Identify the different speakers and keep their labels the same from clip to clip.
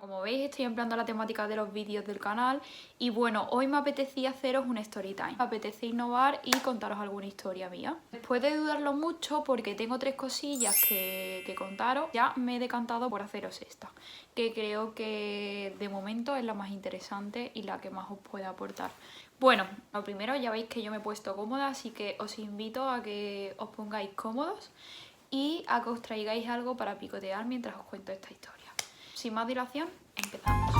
Speaker 1: Como veis, estoy empleando la temática de los vídeos del canal y bueno, hoy me apetecía haceros un story time. Me apetece innovar y contaros alguna historia mía. Después de dudarlo mucho, porque tengo 3 cosillas que contaros, ya me he decantado por haceros esta, que creo que de momento es la más interesante y la que más os puede aportar. Bueno, lo primero, ya veis que yo me he puesto cómoda, así que os invito a que os pongáis cómodos y a que os traigáis algo para picotear mientras os cuento esta historia. Sin más dilación, empezamos.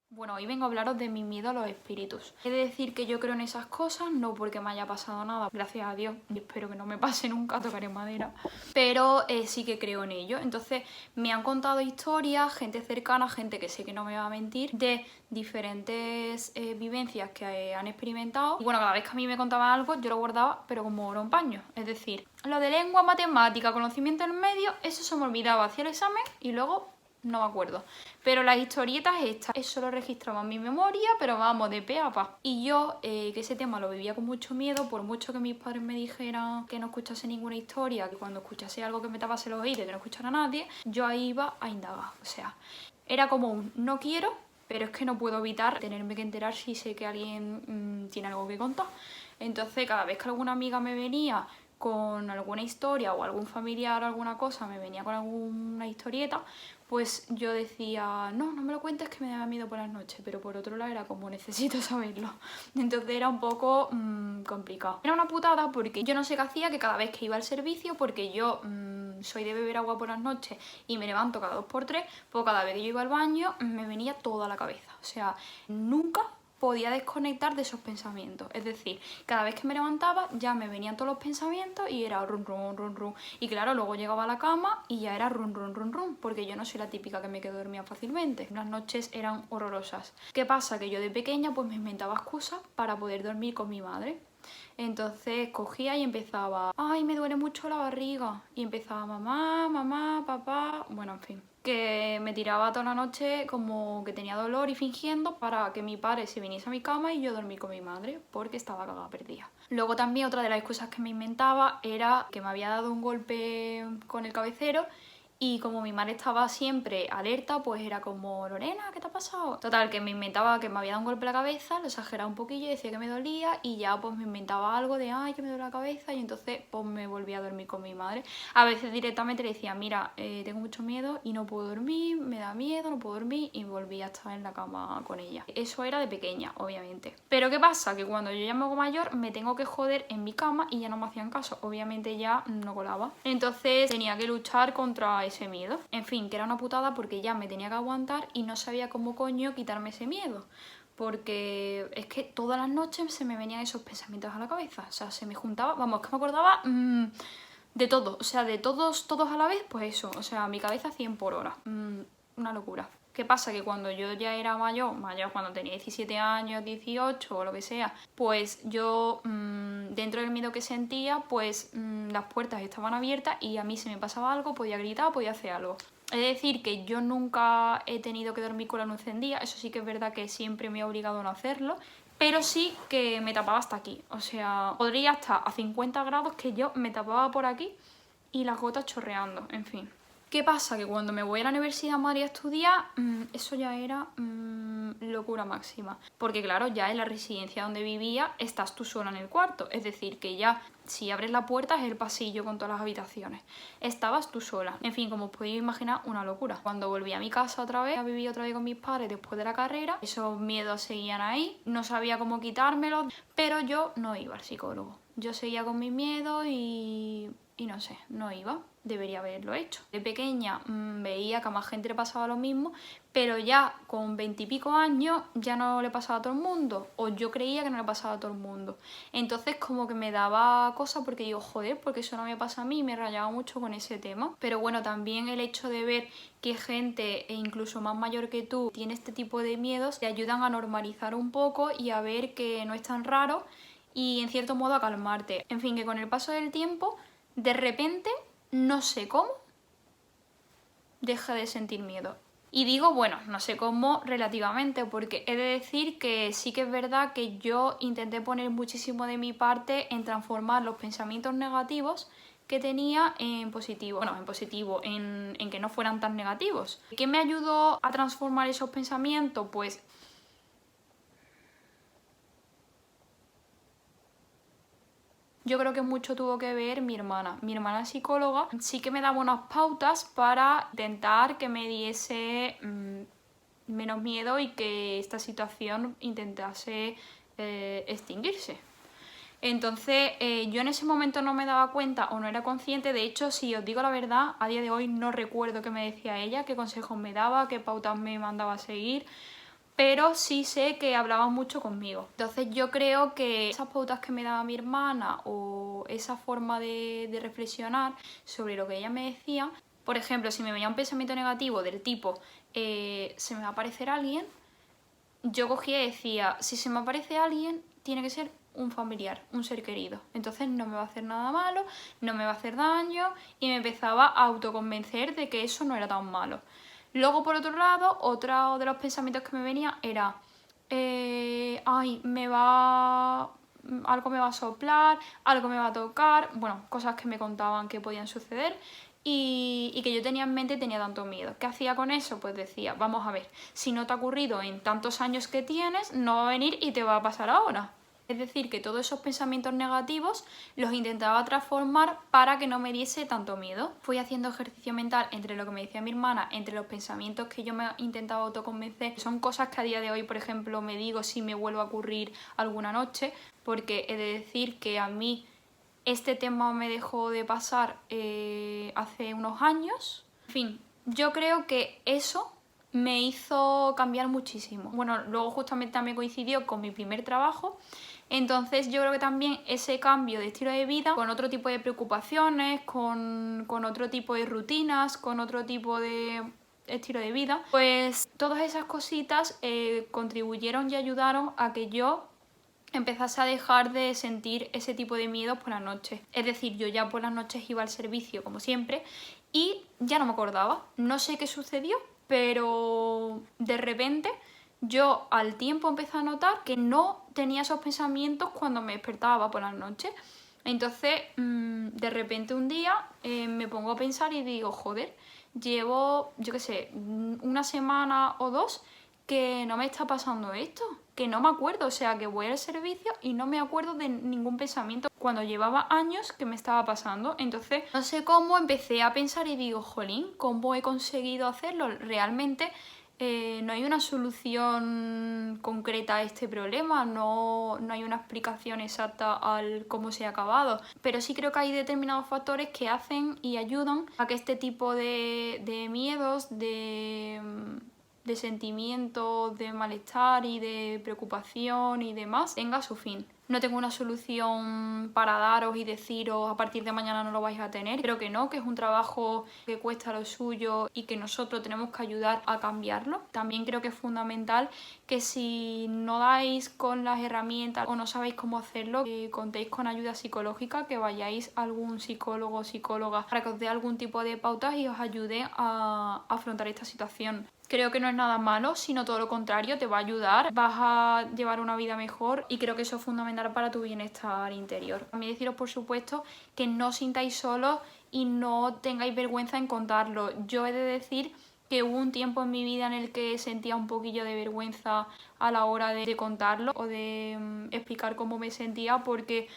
Speaker 1: Bueno, hoy vengo a hablaros de mi miedo a los espíritus. He de decir que yo creo en esas cosas, no porque me haya pasado nada, gracias a Dios, y espero que no me pase nunca, tocaré madera, pero sí que creo en ello. Entonces me han contado historias, gente cercana, gente que sé que no me va a mentir, de diferentes vivencias que han experimentado. Y bueno, cada vez que a mí me contaban algo, yo lo guardaba, pero como oro en paño. Es decir, lo de lengua, matemática, conocimiento en medio, eso se me olvidaba hacia el examen y luego no me acuerdo. Pero las historietas estas, eso lo registraba en mi memoria, pero vamos, de pe a pa. Y yo, que ese tema lo vivía con mucho miedo, por mucho que mis padres me dijeran que no escuchase ninguna historia, que cuando escuchase algo que me tapase los oídos, que no escuchara a nadie, yo ahí iba a indagar. O sea, era como un no quiero, pero es que no puedo evitar tenerme que enterar si sé que alguien tiene algo que contar. Entonces, cada vez que alguna amiga me venía con alguna historia o algún familiar o alguna cosa me venía con alguna historieta, pues yo decía, no me lo cuentes que me da miedo por las noches, pero por otro lado era como, necesito saberlo. Entonces era un poco complicado. Era una putada porque yo no sé qué hacía, que cada vez que iba al servicio, porque yo soy de beber agua por las noches y me levanto cada 2 por 3, pues cada vez que yo iba al baño me venía toda la cabeza. O sea, nunca podía desconectar de esos pensamientos. Es decir, cada vez que me levantaba ya me venían todos los pensamientos y era run, run, run, run. Y claro, luego llegaba a la cama y ya era run, run, run, run, porque yo no soy la típica que me quedo dormida fácilmente. Las noches eran horrorosas. ¿Qué pasa? Que yo de pequeña pues me inventaba excusas para poder dormir con mi madre. Entonces cogía y empezaba, ay, me duele mucho la barriga. Y empezaba, mamá, mamá, papá, bueno, en fin. Que me tiraba toda la noche como que tenía dolor y fingiendo para que mi padre se viniese a mi cama y yo dormí con mi madre porque estaba cagada perdida. Luego también otra de las excusas que me inventaba era que me había dado un golpe con el cabecero y como mi madre estaba siempre alerta, pues era como, Lorena, ¿qué te ha pasado? Total, que me inventaba que me había dado un golpe en la cabeza, lo exageraba un poquillo, decía que me dolía y ya pues me inventaba algo de, ay, que me duele la cabeza y entonces pues me volví a dormir con mi madre. A veces directamente le decía, mira, tengo mucho miedo y no puedo dormir, me da miedo, no puedo dormir y volví a estar en la cama con ella. Eso era de pequeña, obviamente. Pero ¿qué pasa? Que cuando yo ya me hago mayor me tengo que joder en mi cama y ya no me hacían caso. Obviamente ya no colaba. Entonces tenía que luchar contra ese miedo. En fin, que era una putada porque ya me tenía que aguantar y no sabía cómo coño quitarme ese miedo. Porque es que todas las noches se me venían esos pensamientos a la cabeza. O sea, se me juntaba, vamos, que me acordaba de todo. O sea, de todos a la vez, pues eso. O sea, mi cabeza 100 por hora. Una locura. ¿Qué pasa? Que cuando yo ya era mayor, cuando tenía 17 años, 18 o lo que sea, pues yo, dentro del miedo que sentía, pues las puertas estaban abiertas y a mí se me pasaba algo, podía gritar, podía hacer algo. Es decir, que yo nunca he tenido que dormir con la luz encendida, eso sí que es verdad que siempre me he obligado a no hacerlo, pero sí que me tapaba hasta aquí. O sea, podría estar a 50 grados que yo me tapaba por aquí y las gotas chorreando, en fin. ¿Qué pasa? Que cuando me voy a la Universidad de Madrid a estudiar, eso ya era locura máxima. Porque claro, ya en la residencia donde vivía estás tú sola en el cuarto. Es decir, que ya si abres la puerta es el pasillo con todas las habitaciones. Estabas tú sola. En fin, como os podéis imaginar, una locura. Cuando volví a mi casa otra vez, a vivir otra vez con mis padres después de la carrera, esos miedos seguían ahí. No sabía cómo quitármelos, pero yo no iba al psicólogo. Yo seguía con mis miedos y no sé, no iba. Debería haberlo hecho. De pequeña veía que a más gente le pasaba lo mismo, pero ya con 20 y pico años ya no le pasaba a todo el mundo, o yo creía que no le pasaba a todo el mundo. Entonces como que me daba cosa porque digo, joder, porque eso no me pasa a mí, y me rayaba mucho con ese tema. Pero bueno, también el hecho de ver que gente, incluso más mayor que tú, tiene este tipo de miedos, te ayudan a normalizar un poco y a ver que no es tan raro y en cierto modo a calmarte. En fin, que con el paso del tiempo, de repente, no sé cómo, deja de sentir miedo. Y digo, bueno, no sé cómo relativamente, porque he de decir que sí que es verdad que yo intenté poner muchísimo de mi parte en transformar los pensamientos negativos que tenía en positivo, bueno, en positivo, en que no fueran tan negativos. ¿Qué me ayudó a transformar esos pensamientos? Pues yo creo que mucho tuvo que ver mi hermana. Mi hermana es psicóloga, sí que me daba unas pautas para intentar que me diese menos miedo y que esta situación intentase extinguirse. Entonces yo en ese momento no me daba cuenta o no era consciente. De hecho, si os digo la verdad, a día de hoy no recuerdo qué me decía ella, qué consejos me daba, qué pautas me mandaba a seguir, pero sí sé que hablaba mucho conmigo. Entonces yo creo que esas pautas que me daba mi hermana o esa forma de reflexionar sobre lo que ella me decía, por ejemplo, si me venía un pensamiento negativo del tipo se me va a aparecer alguien, yo cogía y decía, si se me aparece alguien, tiene que ser un familiar, un ser querido. Entonces no me va a hacer nada malo, no me va a hacer daño, y me empezaba a autoconvencer de que eso no era tan malo. Luego, por otro lado, otro de los pensamientos que me venía era, ay, algo me va a soplar, algo me va a tocar, bueno, cosas que me contaban que podían suceder y que yo tenía en mente y tenía tanto miedo. ¿Qué hacía con eso? Pues decía, vamos a ver, si no te ha ocurrido en tantos años que tienes, no va a venir y te va a pasar ahora. Es decir, que todos esos pensamientos negativos los intentaba transformar para que no me diese tanto miedo. Fui haciendo ejercicio mental entre lo que me decía mi hermana, entre los pensamientos que yo me intentaba autoconvencer. Son cosas que a día de hoy, por ejemplo, me digo si me vuelve a ocurrir alguna noche, porque he de decir que a mí este tema me dejó de pasar hace unos años. En fin, yo creo que eso me hizo cambiar muchísimo. Bueno, luego justamente también coincidió con mi primer trabajo. Entonces yo creo que también ese cambio de estilo de vida, con otro tipo de preocupaciones, con otro tipo de rutinas, con otro tipo de estilo de vida, pues todas esas cositas contribuyeron y ayudaron a que yo empezase a dejar de sentir ese tipo de miedos por la noche. Es decir, yo ya por las noches iba al servicio como siempre y ya no me acordaba. No sé qué sucedió, pero de repente yo al tiempo empecé a notar que no tenía esos pensamientos cuando me despertaba por las noches. Entonces, de repente un día me pongo a pensar y digo, joder, llevo, yo qué sé, una semana o dos que no me está pasando esto, que no me acuerdo, o sea, que voy al servicio y no me acuerdo de ningún pensamiento cuando llevaba años que me estaba pasando. Entonces, no sé cómo empecé a pensar y digo, jolín, ¿cómo he conseguido hacerlo? Realmente no hay una solución concreta a este problema, no hay una explicación exacta al cómo se ha acabado, pero sí creo que hay determinados factores que hacen y ayudan a que este tipo de miedos, de sentimientos de malestar y de preocupación y demás tenga su fin. No tengo una solución para daros y deciros a partir de mañana no lo vais a tener. Creo que no, que es un trabajo que cuesta lo suyo y que nosotros tenemos que ayudar a cambiarlo. También creo que es fundamental que si no dais con las herramientas o no sabéis cómo hacerlo, que contéis con ayuda psicológica, que vayáis a algún psicólogo o psicóloga para que os dé algún tipo de pautas y os ayude a afrontar esta situación. Creo que no es nada malo, sino todo lo contrario, te va a ayudar, vas a llevar una vida mejor y creo que eso es fundamental para tu bienestar interior. También deciros, por supuesto, que no os sintáis solos y no tengáis vergüenza en contarlo. Yo he de decir que hubo un tiempo en mi vida en el que sentía un poquillo de vergüenza a la hora de contarlo o de explicar cómo me sentía, porque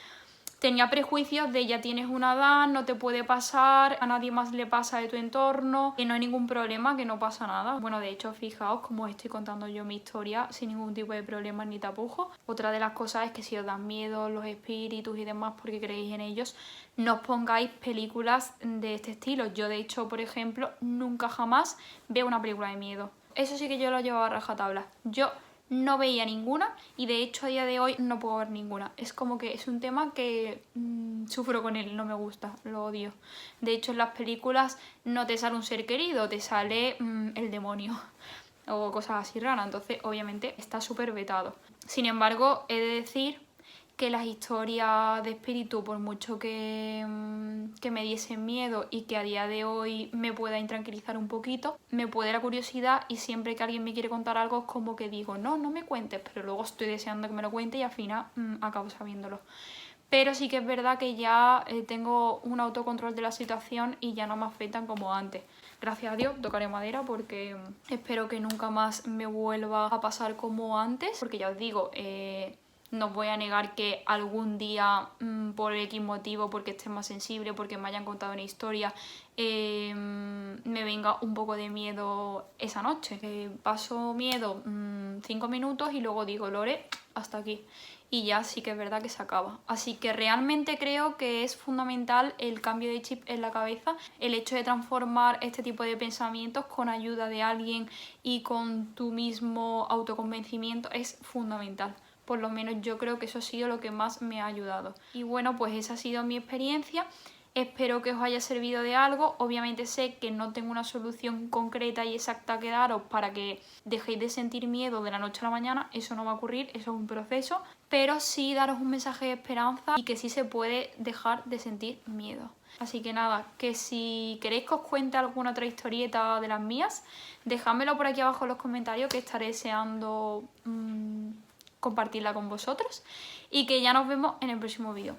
Speaker 1: tenía prejuicios de ya tienes una edad, no te puede pasar, a nadie más le pasa de tu entorno, que no hay ningún problema, que no pasa nada. Bueno, de hecho, fijaos cómo estoy contando yo mi historia sin ningún tipo de problemas ni tapujos. Otra de las cosas es que si os dan miedo los espíritus y demás porque creéis en ellos, no os pongáis películas de este estilo. Yo, de hecho, por ejemplo, nunca jamás veo una película de miedo. Eso sí que yo lo llevaba a rajatabla. Yo no veía ninguna y de hecho a día de hoy no puedo ver ninguna. Es como que es un tema que sufro con él, no me gusta, lo odio. De hecho en las películas no te sale un ser querido, te sale el demonio o cosas así raras, entonces obviamente está súper vetado. Sin embargo, he de decir que las historias de espíritu, por mucho que me diesen miedo y que a día de hoy me pueda intranquilizar un poquito, me puede la curiosidad y siempre que alguien me quiere contar algo es como que digo, no me cuentes, pero luego estoy deseando que me lo cuente y al final acabo sabiéndolo. pero sí que es verdad que ya tengo un autocontrol de la situación y ya no me afectan como antes. Gracias a Dios, tocaré madera porque espero que nunca más me vuelva a pasar como antes, porque ya os digo, no os voy a negar que algún día, por X motivo, porque esté más sensible, porque me hayan contado una historia, me venga un poco de miedo esa noche. Paso miedo 5 minutos y luego digo, Lore, hasta aquí. Y ya sí que es verdad que se acaba. Así que realmente creo que es fundamental el cambio de chip en la cabeza, el hecho de transformar este tipo de pensamientos con ayuda de alguien y con tu mismo autoconvencimiento es fundamental. Por lo menos yo creo que eso ha sido lo que más me ha ayudado. Y bueno, pues esa ha sido mi experiencia. Espero que os haya servido de algo. Obviamente sé que no tengo una solución concreta y exacta que daros para que dejéis de sentir miedo de la noche a la mañana. Eso no va a ocurrir, eso es un proceso. Pero sí daros un mensaje de esperanza y que sí se puede dejar de sentir miedo. Así que nada, que si queréis que os cuente alguna otra historieta de las mías, dejádmelo por aquí abajo en los comentarios, que estaré deseando compartirla con vosotros. Y que ya nos vemos en el próximo vídeo.